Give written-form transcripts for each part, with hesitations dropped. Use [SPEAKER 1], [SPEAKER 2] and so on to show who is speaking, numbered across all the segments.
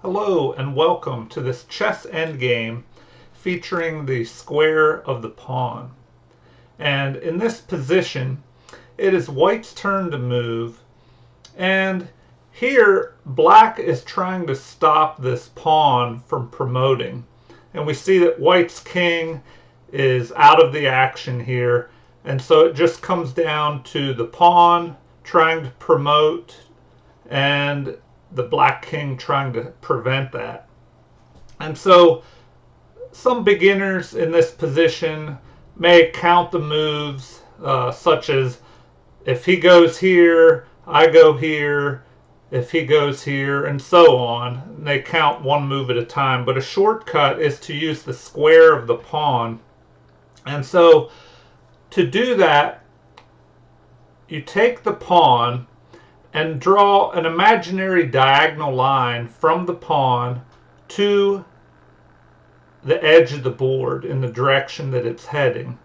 [SPEAKER 1] Hello and welcome to this chess endgame featuring the square of the pawn. And in this position, it is white's turn to move. And here, black is trying to stop this pawn from promoting. And we see that white's king is out of the action here. And so it just comes down to the pawn trying to promote and the black king trying to prevent that. And so some beginners in this position may count the moves, such as if he goes here, I go here, if he goes here, and so on. And they count one move at a time. But a shortcut is to use the square of the pawn. And so to do that, you take the pawn and draw an imaginary diagonal line from the pawn to the edge of the board in the direction that it's heading.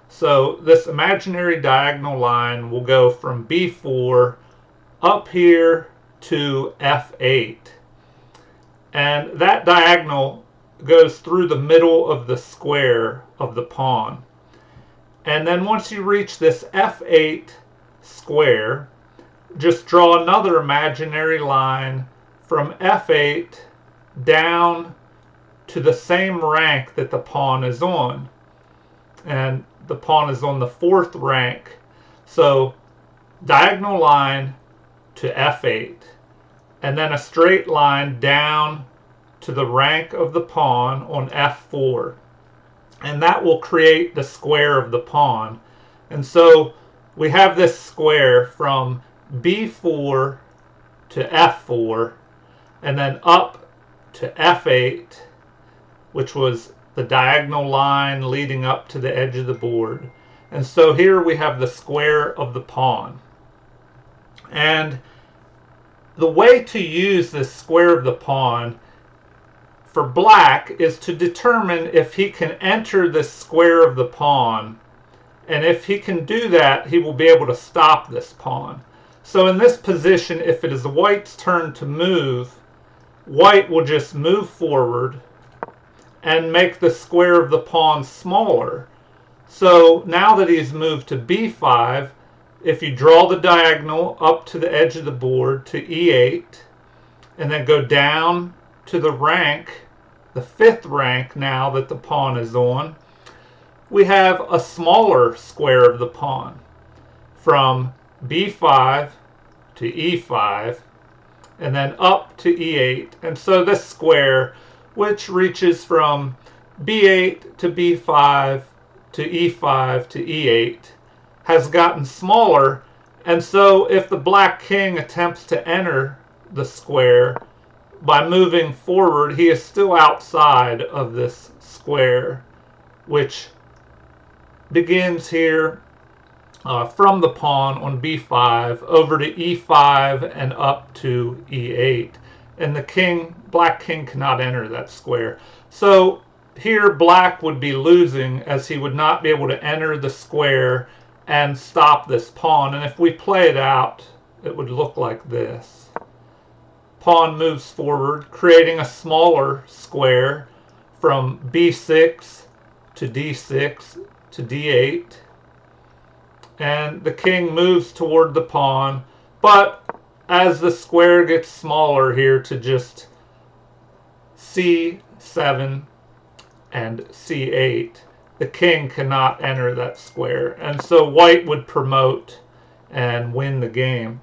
[SPEAKER 1] So this imaginary diagonal line will go from b4 up here to f8. And that diagonal goes through the middle of the square of the pawn. And then once you reach this f8 square, just draw another imaginary line from f8 down to the same rank that the pawn is on. And the pawn is on the fourth rank. So diagonal line to f8. And then a straight line down to the rank of the pawn on f4. And that will create the square of the pawn. And so we have this square from b4 to f4 and then up to f8, which was the diagonal line leading up to the edge of the board. And so here we have the square of the pawn. And the way to use this square of the pawn for black is to determine if he can enter this square of the pawn. And if he can do that, he will be able to stop this pawn. So in this position, if it is white's turn to move, white will just move forward and make the square of the pawn smaller. So now that he's moved to b5, if you draw the diagonal up to the edge of the board to e8, and then go down to the rank, the fifth rank now that the pawn is on, we have a smaller square of the pawn from b5 to e5 and then up to e8. And so this square, which reaches from b8 to b5 to e5 to e8, has gotten smaller. And so if the black king attempts to enter the square by moving forward, he is still outside of this square, which begins here from the pawn on b5 over to e5 and up to e8. And the black king cannot enter that square. So here black would be losing, as he would not be able to enter the square and stop this pawn. And if we play it out, it would look like this. Pawn moves forward, creating a smaller square from b6 to d6 to d8. And the king moves toward the pawn, but as the square gets smaller here to just c7 and c8, the king cannot enter that square. And so white would promote and win the game.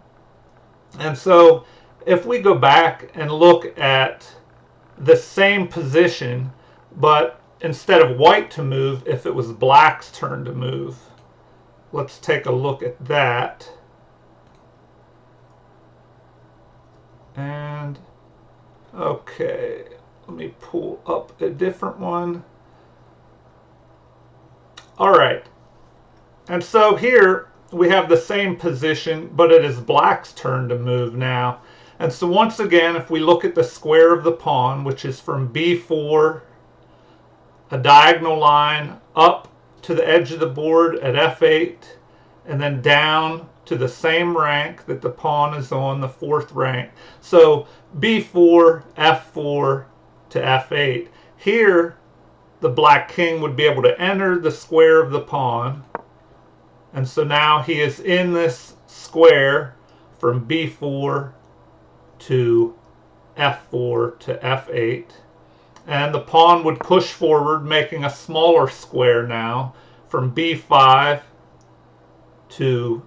[SPEAKER 1] And so if we go back and look at the same position, but instead of white to move, if it was black's turn to move, let's take a look at that. And okay, let me pull up a different one. All right. And so here we have the same position, but it is black's turn to move now. And so once again, if we look at the square of the pawn, which is from b4, a diagonal line up to the edge of the board at f8, and then down to the same rank that the pawn is on, the 4th rank. So b4, f4 to f8. Here, the black king would be able to enter the square of the pawn. And so now he is in this square from b4 to f4 to f8. And the pawn would push forward, making a smaller square now from b5 to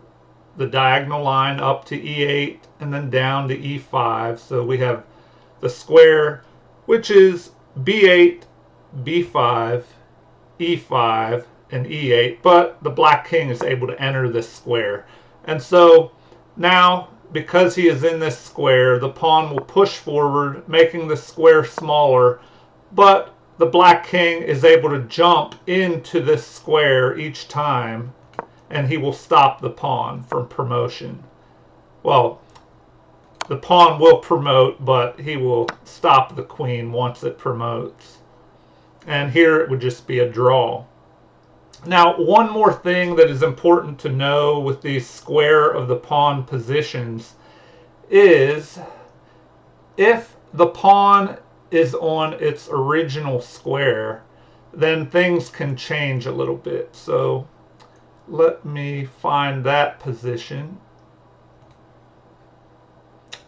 [SPEAKER 1] the diagonal line up to e8 and then down to e5. So we have the square, which is b8, b5, e5, and e8, but the black king is able to enter this square. And so now, because he is in this square, the pawn will push forward, making the square smaller, but the black king is able to jump into this square each time, and he will stop the pawn from promotion. Well, the pawn will promote, but he will stop the queen once it promotes. And here it would just be a draw. Now, one more thing that is important to know with these square of the pawn positions is if the pawn is on its original square, then things can change a little bit. So let me find that position.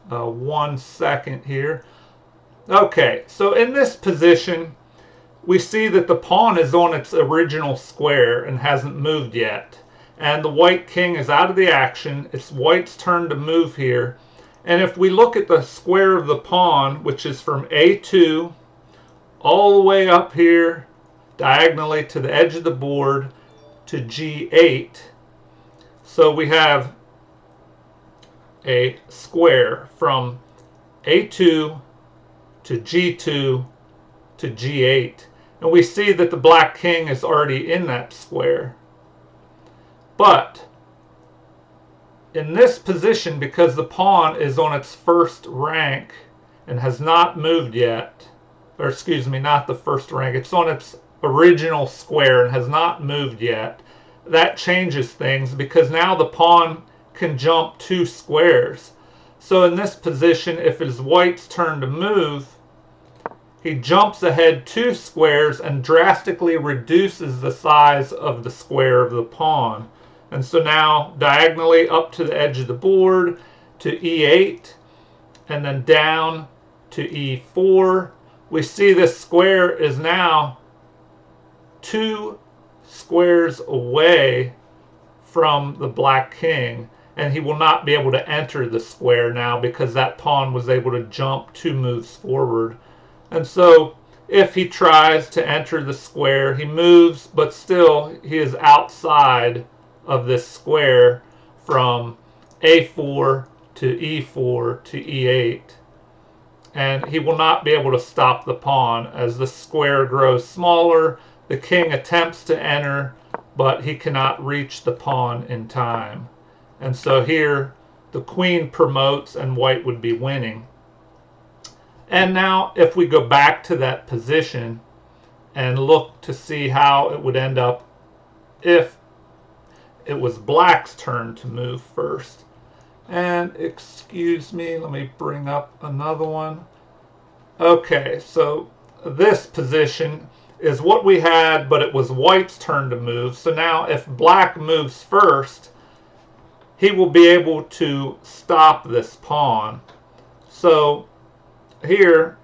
[SPEAKER 1] 1 second here. Okay, so in this position, we see that the pawn is on its original square and hasn't moved yet. And the white king is out of the action. It's white's turn to move here. And if we look at the square of the pawn, which is from A2 all the way up here, diagonally to the edge of the board to G8. So we have a square from A2 to G2 to G8. And we see that the black king is already in that square. But in this position, because the pawn is on its first rank and has not moved yet, or excuse me, not the first rank, it's on its original square and has not moved yet, that changes things because now the pawn can jump 2 squares. So in this position, if it is white's turn to move, he jumps ahead 2 squares and drastically reduces the size of the square of the pawn. And so now diagonally up to the edge of the board to E8 and then down to E4, we see this square is now 2 squares away from the black king, and he will not be able to enter the square now because that pawn was able to jump 2 moves forward. And so if he tries to enter the square, he moves, but still he is outside of this square from A4 to E4 to E8. And he will not be able to stop the pawn. As the square grows smaller, the king attempts to enter, but he cannot reach the pawn in time. And so here the queen promotes and white would be winning. And now if we go back to that position and look to see how it would end up if it was black's turn to move first. And excuse me, let me bring up another one. Okay, so this position is what we had, but it was white's turn to move. So now if black moves first, he will be able to stop this pawn. So here,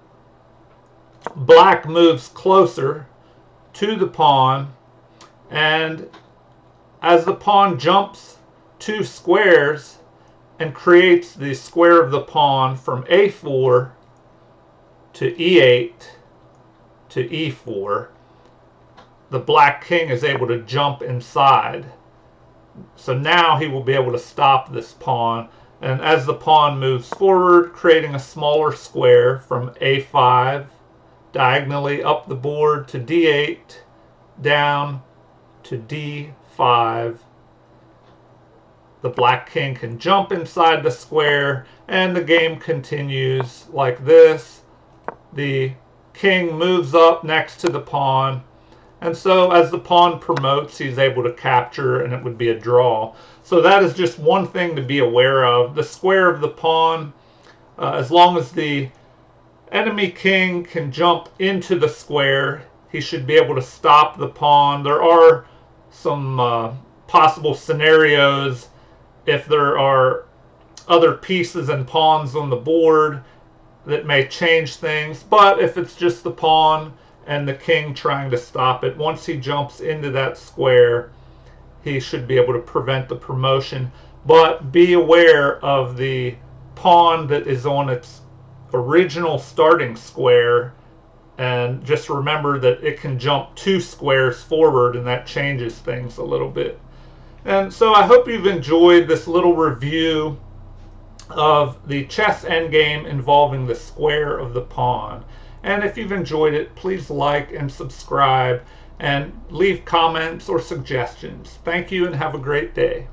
[SPEAKER 1] black moves closer to the pawn, and as the pawn jumps 2 squares and creates the square of the pawn from A4 to E8 to E4, the black king is able to jump inside. So now he will be able to stop this pawn. And as the pawn moves forward, creating a smaller square from A5, diagonally up the board to D8, down to D5, the black king can jump inside the square, and the game continues like this. The king moves up next to the pawn, and so as the pawn promotes, he's able to capture, and it would be a draw. So that is just one thing to be aware of. The square of the pawn, as long as the enemy king can jump into the square, he should be able to stop the pawn. There are some possible scenarios if there are other pieces and pawns on the board that may change things, but if it's just the pawn and the king trying to stop it, once he jumps into that square, he should be able to prevent the promotion. But be aware of the pawn that is on its original starting square, and just remember that it can jump 2 squares forward, and that changes things a little bit. And so I hope you've enjoyed this little review of the chess endgame involving the square of the pawn. And if you've enjoyed it, please like and subscribe and leave comments or suggestions. Thank you and have a great day.